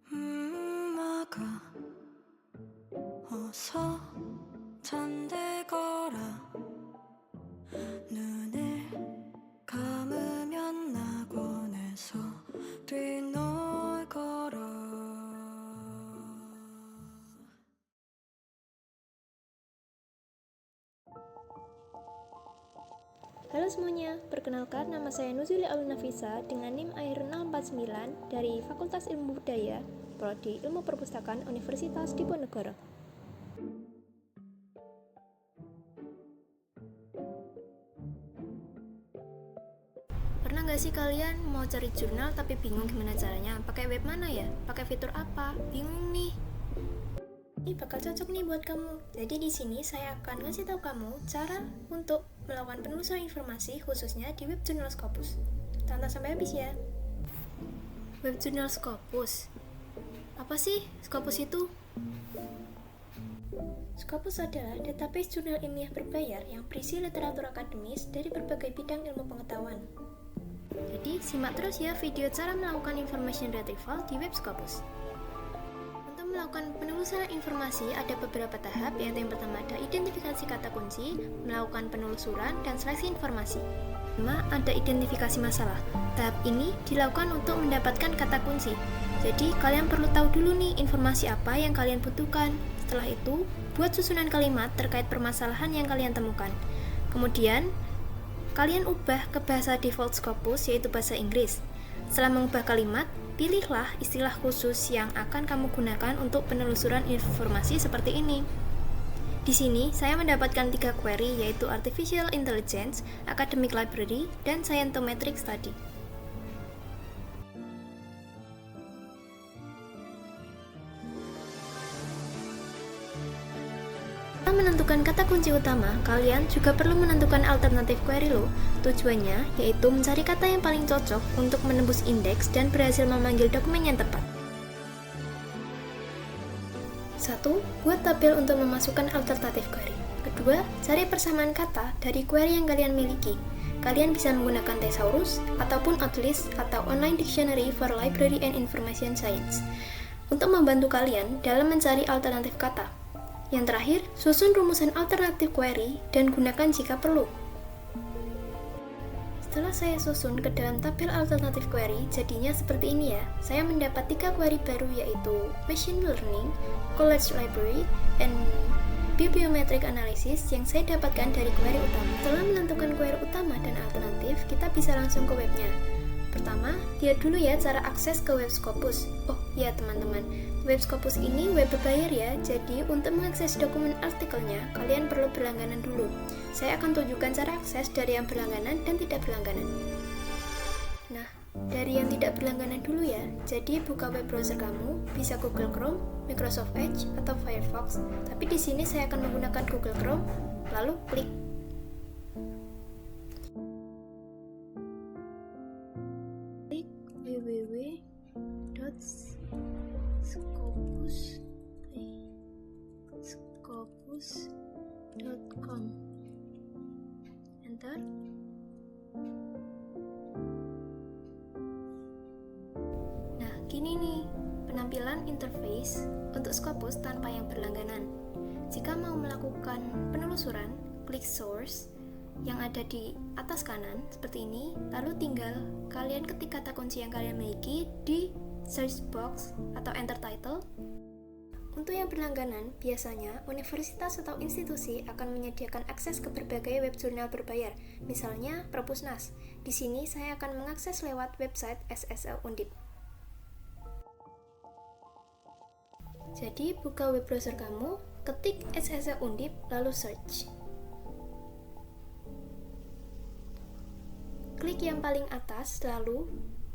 엄마가 어서 잠들거라. 눈을 감으면 낙원에서 뛰놀거라. Halo semuanya, perkenalkan nama saya Nuzuli Alunafisa dengan NIM AIR 049 dari Fakultas Ilmu Budaya, Prodi Ilmu Perpustakaan Universitas Diponegoro. Pernah nggak sih kalian mau cari jurnal tapi bingung gimana caranya? Pakai web mana ya? Pakai fitur apa? Bingung nih. Ini bakal cocok nih buat kamu. Jadi di sini saya akan ngasih tahu kamu cara untuk melakukan penelusuran informasi khususnya di web jurnal Scopus. Tonton sampai habis ya. Web jurnal Scopus. Apa sih Scopus itu? Scopus adalah database jurnal ilmiah berbayar yang berisi literatur akademis dari berbagai bidang ilmu pengetahuan. Jadi simak terus ya video cara melakukan information retrieval di web Scopus. Melakukan penelusuran informasi ada beberapa tahap, yaitu yang pertama ada identifikasi kata kunci, melakukan penelusuran, dan seleksi informasi. Pertama, ada identifikasi masalah. Tahap ini dilakukan untuk mendapatkan kata kunci. Jadi, kalian perlu tahu dulu nih informasi apa yang kalian butuhkan. Setelah itu, buat susunan kalimat terkait permasalahan yang kalian temukan. Kemudian, kalian ubah ke bahasa default Scopus, yaitu bahasa Inggris. Setelah mengubah kalimat, pilihlah istilah khusus yang akan kamu gunakan untuk penelusuran informasi seperti ini. Di sini, saya mendapatkan 3 query, yaitu Artificial Intelligence, Academic Library, dan Scientometric Study. Setelah menentukan kata kunci utama, kalian juga perlu menentukan alternatif query loh. Tujuannya yaitu mencari kata yang paling cocok untuk menembus indeks dan berhasil memanggil dokumen yang tepat. 1. Buat tabel untuk memasukkan alternatif query. Kedua, cari persamaan kata dari query yang kalian miliki. Kalian bisa menggunakan Thesaurus ataupun Atlas atau Online Dictionary for Library and Information Science untuk membantu kalian dalam mencari alternatif kata. Yang terakhir, susun rumusan alternatif query dan gunakan jika perlu. Setelah saya susun ke dalam tabel alternatif query, jadinya seperti ini ya. Saya mendapat 3 query baru, yaitu Machine Learning, College Library, and Bibliometric Analysis yang saya dapatkan dari query utama. Setelah menentukan query utama dan alternatif, kita bisa langsung ke webnya. Pertama, lihat dulu ya cara akses ke web Scopus. Oh ya teman-teman, web Scopus ini web berbayar ya, jadi untuk mengakses dokumen artikelnya, kalian perlu berlangganan dulu. Saya akan tunjukkan cara akses dari yang berlangganan dan tidak berlangganan. Nah, dari yang tidak berlangganan dulu ya, jadi buka web browser kamu, bisa Google Chrome, Microsoft Edge, atau Firefox. Tapi di sini saya akan menggunakan Google Chrome, lalu klik. www.scopus.com. Enter. Nah, gini nih penampilan interface untuk Scopus tanpa yang berlangganan. Jika mau melakukan penelusuran, klik source yang ada di atas kanan seperti ini, lalu tinggal kalian ketik kata kunci yang kalian miliki di search box atau enter title. Untuk yang berlangganan, biasanya universitas atau institusi akan menyediakan akses ke berbagai web jurnal berbayar, misalnya Perpusnas. Di sini saya akan mengakses lewat website SSL Undip. Jadi, buka web browser kamu, ketik SSL Undip, lalu search. Klik yang paling atas, lalu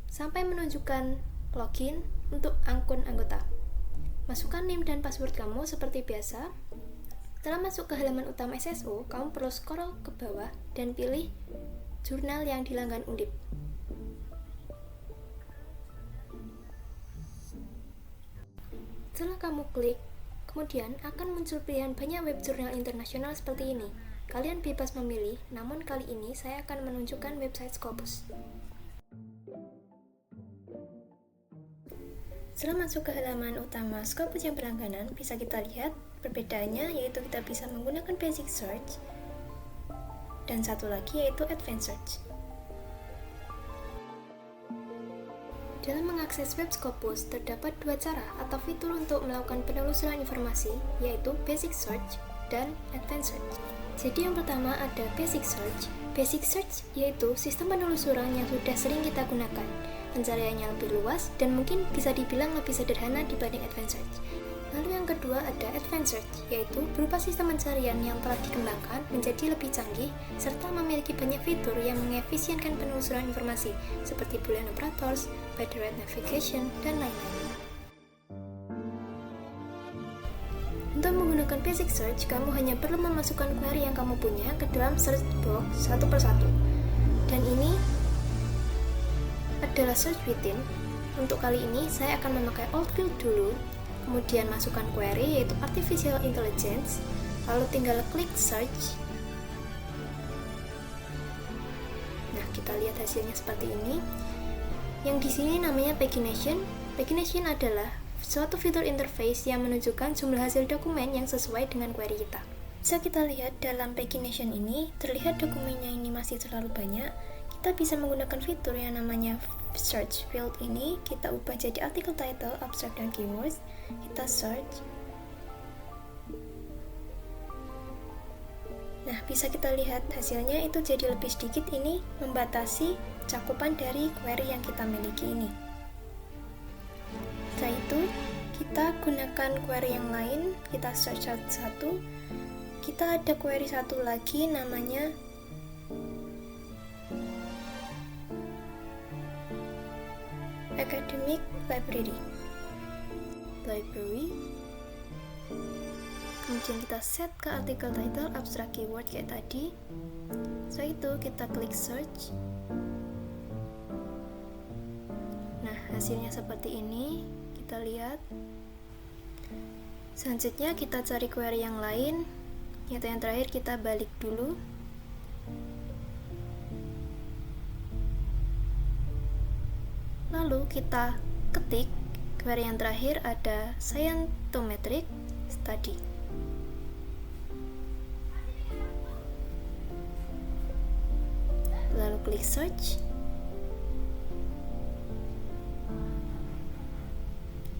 sampai menunjukkan login untuk akun anggota. Masukkan NIM dan password kamu seperti biasa. Setelah masuk ke halaman utama SSO, kamu perlu scroll ke bawah dan pilih jurnal yang dilanggan Undip. Setelah kamu klik, Kemudian akan muncul pilihan banyak web jurnal internasional seperti ini. Kalian bebas memilih, namun kali ini saya akan menunjukkan website Scopus. Setelah masuk ke halaman utama Scopus yang berlangganan, bisa kita lihat perbedaannya, yaitu kita bisa menggunakan Basic Search dan satu lagi yaitu Advanced Search. Dalam mengakses web Scopus, terdapat dua cara atau fitur untuk melakukan penelusuran informasi, yaitu Basic Search dan Advanced Search. Jadi yang pertama ada Basic Search. Basic Search yaitu sistem penelusuran yang sudah sering kita gunakan. Pencariannya lebih luas dan mungkin bisa dibilang lebih sederhana dibanding Advanced Search. Lalu yang kedua ada Advanced Search, yaitu berupa sistem pencarian yang telah dikembangkan menjadi lebih canggih serta memiliki banyak fitur yang mengefisienkan penelusuran informasi seperti Boolean operators, Federated Navigation, dan lain-lain. Untuk menggunakan Basic Search, kamu hanya perlu memasukkan query yang kamu punya ke dalam search box satu persatu. Dan ini adalah search within. Untuk kali ini, saya akan memakai old field dulu, kemudian masukkan query yaitu Artificial Intelligence, lalu tinggal klik search. Nah, kita lihat hasilnya seperti ini. Yang di sini namanya pagination. Pagination adalah suatu fitur interface yang menunjukkan jumlah hasil dokumen yang sesuai dengan query kita. Bisa kita lihat dalam pagination ini, terlihat dokumennya ini masih terlalu banyak. Kita bisa menggunakan fitur yang namanya search field ini, kita ubah jadi article title, abstract, dan keywords. Kita search. Nah, bisa kita lihat hasilnya itu jadi lebih sedikit, ini membatasi cakupan dari query yang kita miliki ini. Setelah itu, kita gunakan query yang lain, kita search satu-satu. Kita ada query satu lagi namanya Academic Library. Kemudian kita set ke article title, abstract, keyword kayak tadi. Setelah itu kita klik search. Nah, hasilnya seperti ini. Kita lihat. Selanjutnya kita cari query yang lain, yaitu yang terakhir kita balik dulu. Lalu kita ketik query yang terakhir ada Scientometric Study. Lalu klik search.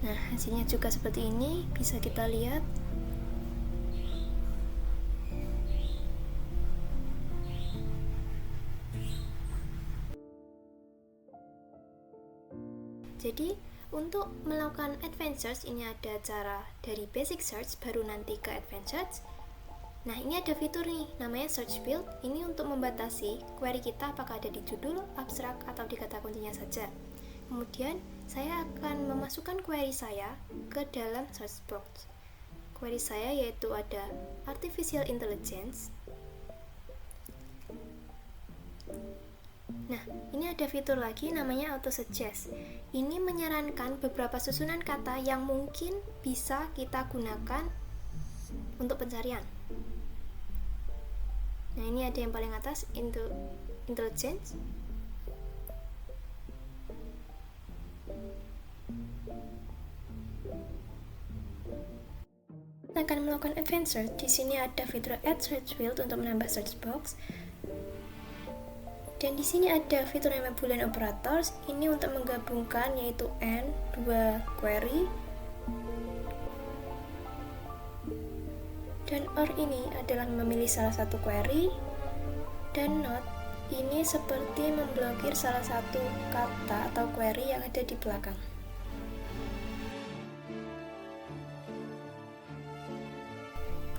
Nah, hasilnya juga seperti ini, bisa kita lihat. Jadi, untuk melakukan advanced search ini ada cara dari basic search baru nanti ke advanced search. Nah, ini ada fitur nih, namanya search field. Ini untuk membatasi query kita apakah ada di judul, abstrak, atau di kata kuncinya saja. Kemudian, saya akan memasukkan query saya ke dalam search box. Query saya yaitu ada Artificial Intelligence. Nah, ini ada fitur lagi namanya Auto Suggest. Ini menyarankan beberapa susunan kata yang mungkin bisa kita gunakan untuk pencarian. Nah, ini ada yang paling atas, intelligence. Kita akan melakukan advanced search. Di sini ada fitur add search field untuk menambah search box. Dan di sini ada fitur namanya Boolean operators. Ini untuk menggabungkan yaitu and dua query. Dan or ini adalah memilih salah satu query. Dan not ini seperti memblokir salah satu kata atau query yang ada di belakang.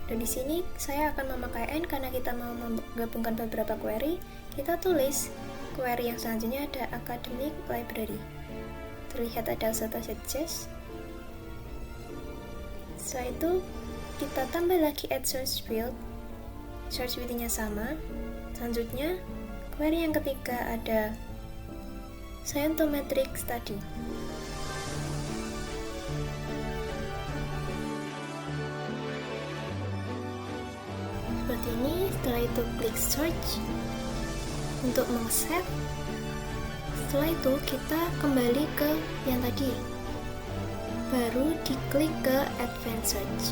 Dan di sini saya akan memakai and karena kita mau menggabungkan beberapa query. Kita tulis query yang selanjutnya ada Academic Library. Terlihat ada Auto Suggest. Setelah itu kita tambah lagi add search field. Search within-nya sama. Selanjutnya query yang ketiga ada Scientometric Study. seperti ini. Setelah itu klik search untuk meng-save. Setelah itu kita kembali ke yang tadi, baru diklik ke advanced search.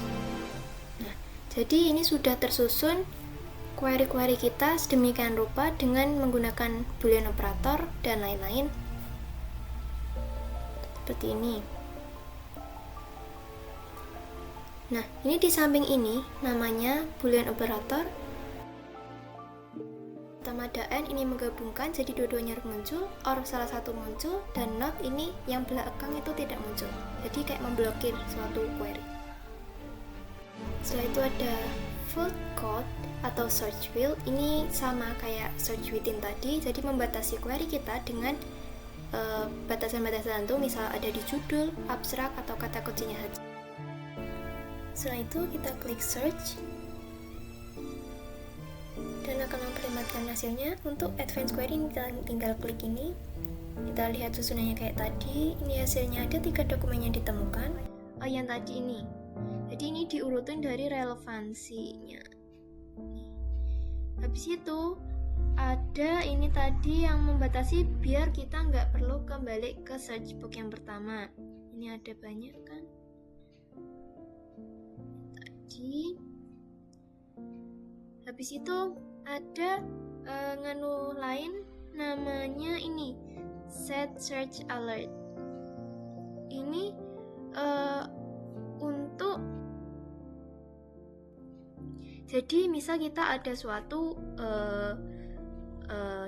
Nah, jadi ini sudah tersusun query-query kita sedemikian rupa dengan menggunakan boolean operator dan lain-lain seperti ini. Nah, ini di samping ini namanya boolean operator. Pertama ada and, ini menggabungkan jadi dua-duanya harus muncul, or salah satu muncul, dan not ini yang belakang itu tidak muncul, jadi kayak memblokir suatu query. Setelah itu ada full code atau search field, ini sama kayak search within tadi, jadi membatasi query kita dengan batasan-batasan tertentu, misal ada di judul, abstrak, atau kata kuncinya saja. Setelah itu kita klik search dan akan memperlihatkan hasilnya. Untuk advanced query kita tinggal klik ini, kita lihat susunannya kayak tadi. Ini hasilnya ada 3 dokumen yang ditemukan. Yang tadi ini, jadi ini diurutin dari relevansinya. Habis itu ada ini tadi yang membatasi biar kita nggak perlu kembali ke search box yang pertama. Ini ada banyak kan tadi. Habis itu ada nganu lain namanya ini set search alert. Ini untuk jadi misal kita ada suatu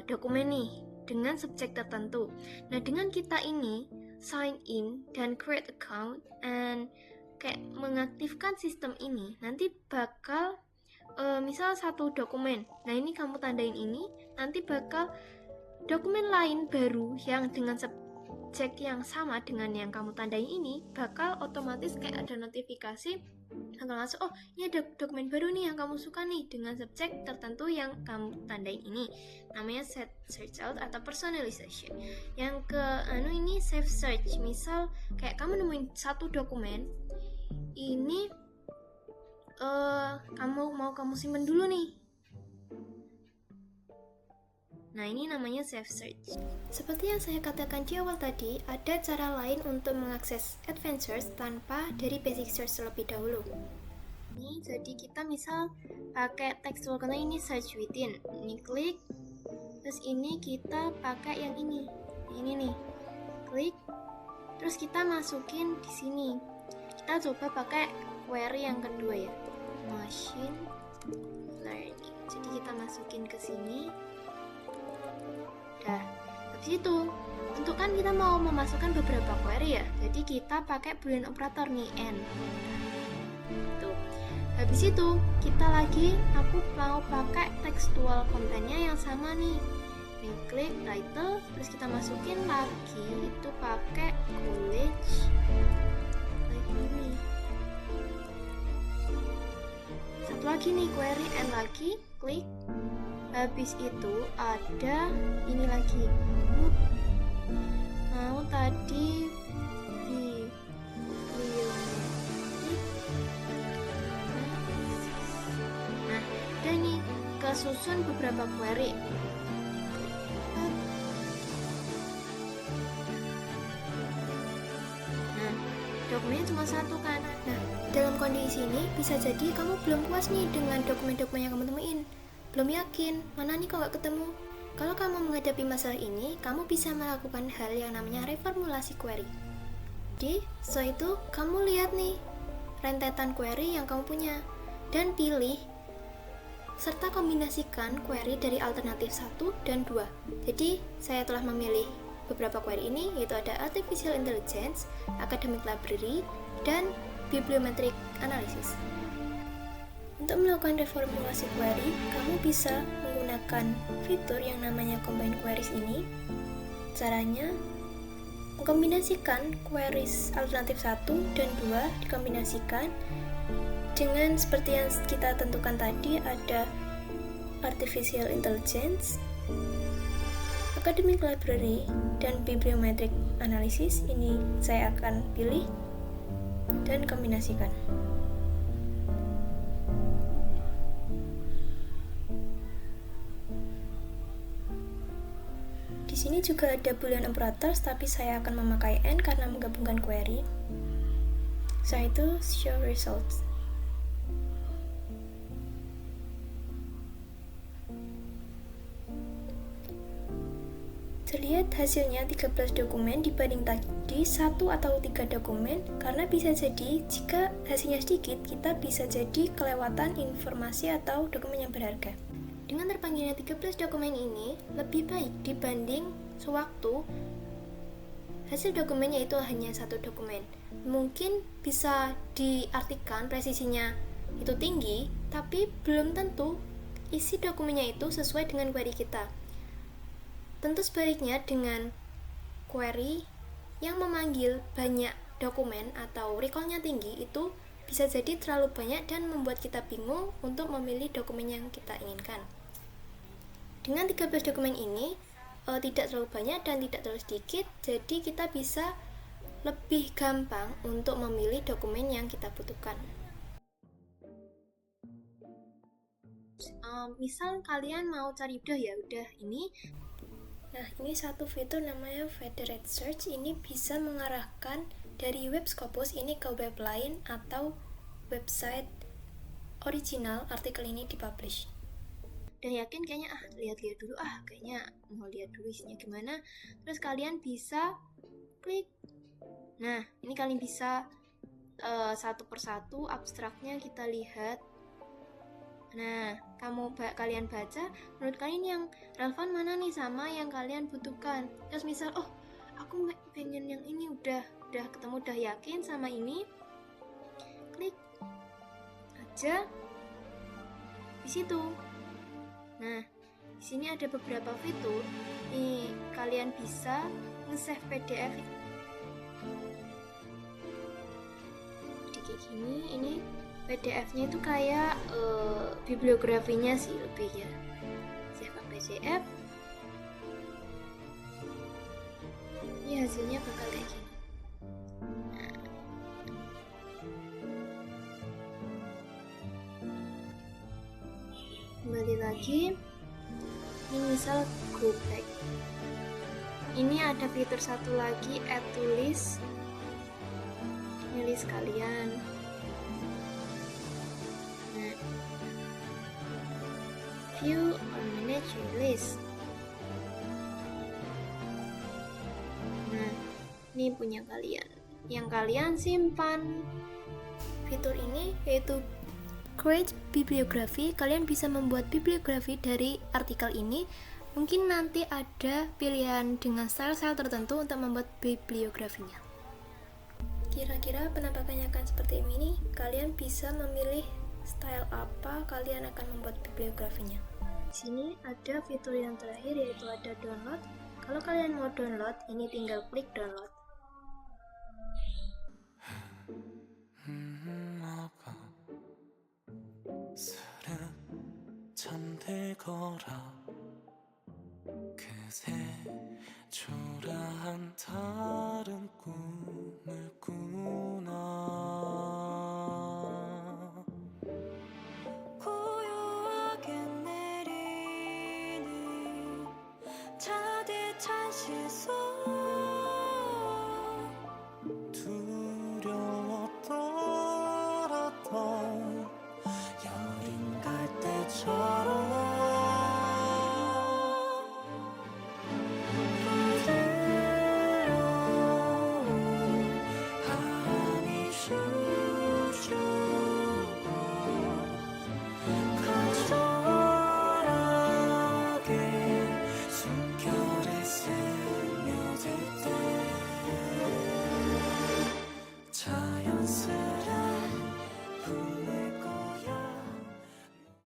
dokumen nih dengan subjek tertentu. Nah, dengan kita ini sign in dan create account and kayak mengaktifkan sistem ini, nanti bakal misal satu dokumen, nah ini kamu tandain ini, nanti bakal dokumen lain baru yang dengan subjek yang sama dengan yang kamu tandain ini bakal otomatis kayak ada notifikasi, akan langsung, oh ini ada dokumen baru nih yang kamu suka nih dengan subjek tertentu yang kamu tandain ini, namanya set search out atau personalization. Yang ke ini save search, misal kayak kamu nemuin satu dokumen ini, kamu simpen dulu nih. Nah, ini namanya save search. Seperti yang saya katakan di awal tadi, ada cara lain untuk mengakses advanced search tanpa dari basic search terlebih dahulu. Ini jadi kita misal pakai textual karena ini search within. Ini klik, terus ini kita pakai yang ini nih, klik, terus kita masukin di sini. Kita coba pakai query yang kedua ya, machine learning. Jadi kita masukin ke sini. Nah, habis itu untuk kan kita mau memasukkan beberapa query ya, jadi kita pakai boolean operator nih, and. Tuh. Habis itu kita aku mau pakai textual kontennya yang sama nih. Ini klik title, terus kita masukin lagi itu pakai college like ini. Satu lagi nih query and lagi klik. Habis itu ada ini lagi, mau tadi di nah, ada nih kesusun beberapa query. Nah, dokumennya cuma satu kan. Nah, dalam kondisi ini bisa jadi kamu belum puas nih dengan dokumen-dokumen yang kamu temuin, belum yakin, mana nih kok gak ketemu. Kalau kamu menghadapi masalah ini, kamu bisa melakukan hal yang namanya reformulasi query. Jadi, setelah itu kamu lihat nih rentetan query yang kamu punya dan pilih serta kombinasikan query dari alternatif 1 dan 2. Jadi, saya telah memilih beberapa query ini, yaitu ada Artificial Intelligence, Academic Library, dan Bibliometric Analysis. Untuk melakukan reformulasi query, kamu bisa menggunakan fitur yang namanya Combine Queries ini. Caranya, mengkombinasikan queries alternatif 1 dan 2 dikombinasikan dengan seperti yang kita tentukan tadi, ada Artificial Intelligence, Academic Library, dan Bibliometric Analysis. Ini saya akan pilih dan kombinasikan. Di sini juga ada boolean operators, tapi saya akan memakai and karena menggabungkan query. Setelah itu show results. Terlihat hasilnya 13 dokumen dibanding tadi 1 atau 3 dokumen, karena bisa jadi jika hasilnya sedikit, kita bisa jadi kelewatan informasi atau dokumen yang berharga. Dengan terpanggilnya 13 dokumen ini, lebih baik dibanding sewaktu hasil dokumennya itu hanya 1 dokumen. Mungkin bisa diartikan presisinya itu tinggi, tapi belum tentu isi dokumennya itu sesuai dengan query kita. Tentu sebaliknya dengan query yang memanggil banyak dokumen atau recall-nya tinggi, itu bisa jadi terlalu banyak dan membuat kita bingung untuk memilih dokumen yang kita inginkan. Dengan 13 dokumen ini tidak terlalu banyak dan tidak terlalu sedikit, jadi kita bisa lebih gampang untuk memilih dokumen yang kita butuhkan. Misal kalian mau cari udah ini. Nah, ini satu fitur namanya federate search. Ini bisa mengarahkan dari web Scopus ini ke web lain atau website original artikel ini dipublish. Udah yakin kayaknya lihat-lihat dulu kayaknya mau lihat dulu isinya gimana. Terus kalian bisa klik. Nah, ini kalian bisa satu persatu abstraknya kita lihat. Nah, kalian baca, menurut kalian yang relevan mana nih sama yang kalian butuhkan. Terus misal, aku pengen yang ini, udah ketemu, udah yakin sama ini, klik aja di situ. Nah, di sini ada beberapa fitur. Nih, kalian bisa nge-save PDF. Jadi kayak gini, ini PDF-nya itu kayak bibliografinya sih lebih ya. Save PDF. Ini hasilnya bakal kayak gini. Kembali lagi. Ini misal go back. Ini ada fitur satu lagi, add to list. Ini list kalian. View or manage your list. Nah, ini punya kalian, yang kalian simpan. Fitur ini yaitu create bibliografi. Kalian bisa membuat bibliografi dari artikel ini. Mungkin nanti ada pilihan dengan style-style tertentu untuk membuat bibliografinya. Kira-kira penampakannya akan seperti ini. Kalian bisa memilih style apa kalian akan membuat bibliografinya. Di sini ada fitur yang terakhir, yaitu ada download. Kalau kalian mau download, ini tinggal klik download. 고요하게 내리는 차디찬 시선 두려웠더라도 여린 갈대처럼